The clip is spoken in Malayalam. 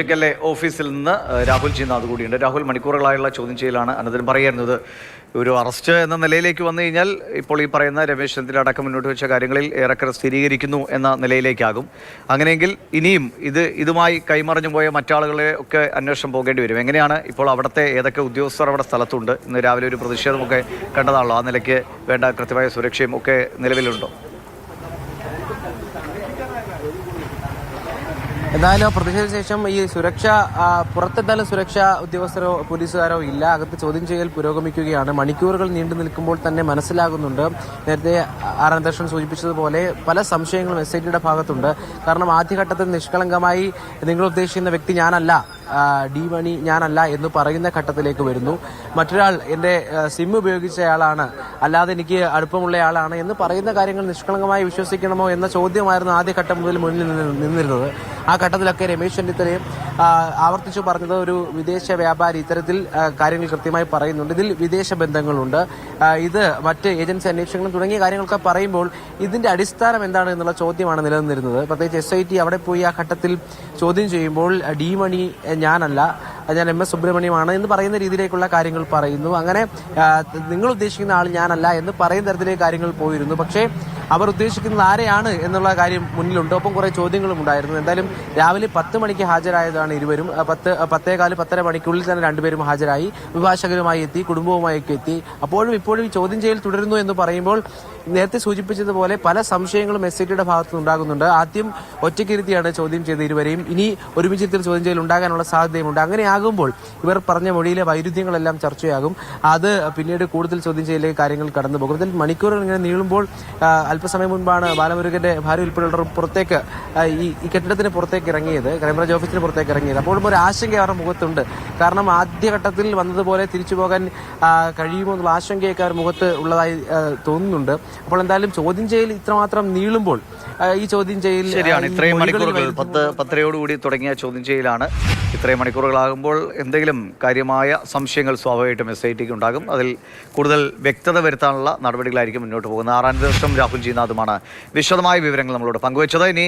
ബയോളജിക്കൽ ഓഫീസിൽ നിന്ന് രാഹുൽ ജിനാഥ് കൂടിയുണ്ട്. രാഹുൽ, മണിക്കൂറുകളായുള്ള ചോദ്യം ചെയ്യലാണ്. അനന്തരം പറയുന്നത് ഒരു അറസ്റ്റ് എന്ന നിലയിലേക്ക് വന്നു കഴിഞ്ഞാൽ ഇപ്പോൾ ഈ പറയുന്ന രമേശ് ചെന്നിത്തല അടക്കം മുന്നോട്ട് വെച്ച കാര്യങ്ങളിൽ ഏറെക്കുറെ സ്ഥിരീകരിക്കുന്നു എന്ന നിലയിലേക്കാകും. അങ്ങനെയെങ്കിൽ ഇനിയും ഇതുമായി കൈമറിഞ്ഞു പോയ മറ്റാളുകളെ ഒക്കെ അന്വേഷണം പോകേണ്ടി വരും. എങ്ങനെയാണ് ഇപ്പോൾ അവിടുത്തെ ഏതൊക്കെ ഉദ്യോഗസ്ഥർ അവിടെ സ്ഥലത്തുണ്ട്? ഇന്ന് രാവിലെ ഒരു പ്രതിഷേധമൊക്കെ കണ്ടതാണല്ലോ. ആ നിലയ്ക്ക് വേണ്ട കൃത്യമായ സുരക്ഷയും ഒക്കെ നിലവിലുണ്ടോ? എന്തായാലും പ്രതിഷേധത്തിന് ശേഷം ഈ സുരക്ഷ പുറത്തെന്തായാലും സുരക്ഷാ ഉദ്യോഗസ്ഥരോ പോലീസുകാരോ ഇല്ല. അകത്ത് ചോദ്യം ചെയ്യൽ പുരോഗമിക്കുകയാണ്. മണിക്കൂറുകൾ നീണ്ടു നിൽക്കുമ്പോൾ തന്നെ മനസ്സിലാകുന്നുണ്ട്, നേരത്തെ ആനന്ദകൃഷ്ണൻ സൂചിപ്പിച്ചതുപോലെ പല സംശയങ്ങളും SITയുടെ ഭാഗത്തുണ്ട്. കാരണം ആദ്യഘട്ടത്തിൽ നിഷ്കളങ്കമായി നിങ്ങൾ ഉദ്ദേശിക്കുന്ന വ്യക്തി ഞാനല്ല, ഡി മണി ഞാനല്ല എന്ന് പറയുന്ന ഘട്ടത്തിലേക്ക് വരുന്നു. മറ്റൊരാൾ എൻ്റെ സിം ഉപയോഗിച്ചയാളാണ്, അല്ലാതെ എനിക്ക് അടുപ്പമുള്ളയാളാണ് എന്ന് പറയുന്ന കാര്യങ്ങൾ നിഷ്കളങ്കമായി വിശ്വസിക്കണമോ എന്ന ചോദ്യമായിരുന്നു ആദ്യഘട്ടം മുതൽ മുന്നിൽ നിന്നിരുന്നത്. ആ ഘട്ടത്തിലൊക്കെ രമേശ് ചെന്നിത്തലയും ആവർത്തിച്ചു പറഞ്ഞത് ഒരു വിദേശ വ്യാപാരി ഇത്തരത്തിൽ കാര്യങ്ങൾ കൃത്യമായി പറയുന്നുണ്ട്, ഇതിൽ വിദേശ ബന്ധങ്ങളുണ്ട്, ഇത് മറ്റ് ഏജൻസി അന്വേഷണങ്ങളും തുടങ്ങിയ കാര്യങ്ങളൊക്കെ പറയുമ്പോൾ ഇതിന്റെ അടിസ്ഥാനം എന്താണ് എന്നുള്ള ചോദ്യമാണ് നിലനിന്നിരുന്നത്. പ്രത്യേകിച്ച് SIT അവിടെ പോയി ആ ഘട്ടത്തിൽ ചോദ്യം ചെയ്യുമ്പോൾ ഡി മണി ഞാനല്ല, ഞാൻ MS സുബ്രഹ്മണ്യമാണ് എന്ന് പറയുന്ന രീതിയിലേക്കുള്ള കാര്യങ്ങൾ പറയുന്നു. അങ്ങനെ നിങ്ങൾ ഉദ്ദേശിക്കുന്ന ആൾ ഞാനല്ല എന്ന് പറയുന്ന തരത്തിലേക്ക് കാര്യങ്ങൾ പോയിരുന്നു. പക്ഷേ അവർ ഉദ്ദേശിക്കുന്നത് ആരെയാണ് എന്നുള്ള കാര്യം മുന്നിലുണ്ട്. ഒപ്പം കുറെ ചോദ്യങ്ങളും ഉണ്ടായിരുന്നു. എന്തായാലും രാവിലെ 10 മണിക്ക് ഹാജരായതാണ് ഇരുവരും. 10:15 മണിക്കുള്ളിൽ തന്നെ രണ്ടുപേരും ഹാജരായി. അഭിഭാഷകരുമായി എത്തി, കുടുംബവുമായി എത്തി. അപ്പോഴും ഇപ്പോഴും ഈ ചോദ്യം ചെയ്യൽ തുടരുന്നു എന്ന് പറയുമ്പോൾ നേരത്തെ സൂചിപ്പിച്ചതുപോലെ പല സംശയങ്ങളും SITയുടെ ഭാഗത്ത് ഉണ്ടാകുന്നുണ്ട്. ആദ്യം ഒറ്റയ്ക്കിരുത്തിയാണ് ചോദ്യം ചെയ്ത ഇരുവരെയും. ഇനി ഒരുമിച്ചിരുത്തിൽ ചോദ്യം ചെയ്യൽ ഉണ്ടാകാനുള്ള സാധ്യതയുമുണ്ട്. അങ്ങനെയാകുമ്പോൾ ഇവർ പറഞ്ഞ മൊഴിയിലെ വൈരുദ്ധ്യങ്ങളെല്ലാം ചർച്ചയാകും. അത് പിന്നീട് കൂടുതൽ ചോദ്യം ചെയ്യലിലേക്ക് കാര്യങ്ങൾ കടന്നു പോകും. ഇതിൽ മണിക്കൂറുകൾ ഇങ്ങനെ നീളുമ്പോൾ അല്പസമയം മുൻപാണ് ബാലമുരുകന്റെ ഭാര്യ ഉൾപ്പെടെയുള്ളവർ പുറത്തേക്ക് ഈ കെട്ടിടത്തിന് പുറത്തേക്ക് ഇറങ്ങിയത്, ക്രൈംബ്രാഞ്ച് ഓഫീസിന് പുറത്തേക്ക് ഇറങ്ങിയത്. അപ്പോഴും ഒരു ആശങ്ക അവരുടെ മുഖത്തുണ്ട്. കാരണം ആദ്യഘട്ടത്തിൽ വന്നതുപോലെ തിരിച്ചു പോകാൻ കഴിയുമോ എന്നുള്ള ആശങ്കയൊക്കെ അവർ മുഖത്ത് ഉള്ളതായി തോന്നുന്നുണ്ട്. അപ്പോൾ എന്തായാലും ചോദ്യം ചെയ്യൽ ഇത്രമാത്രം നീളുമ്പോൾ ഈ ചോദ്യം ചെയ്യൽ ശരിയാണ്. ഇത്രയും മണിക്കൂറുകൾ 10:10 തുടങ്ങിയ ചോദ്യം ചെയ്യലാണ്. ഇത്രയും മണിക്കൂറുകളാകുമ്പോൾ എന്തെങ്കിലും കാര്യമായ സംശയങ്ങൾ സ്വാഭാവികമായിട്ടും SITക്ക് ഉണ്ടാകും. അതിൽ കൂടുതൽ വ്യക്തത വരുത്താനുള്ള നടപടികളായിരിക്കും മുന്നോട്ട് പോകുന്നത്. 6 ദിവസം രാഹുൽ ജിനാഥുമാണ് വിശദമായ വിവരങ്ങൾ നമ്മളോട് പങ്കുവച്ചത്. ഇനി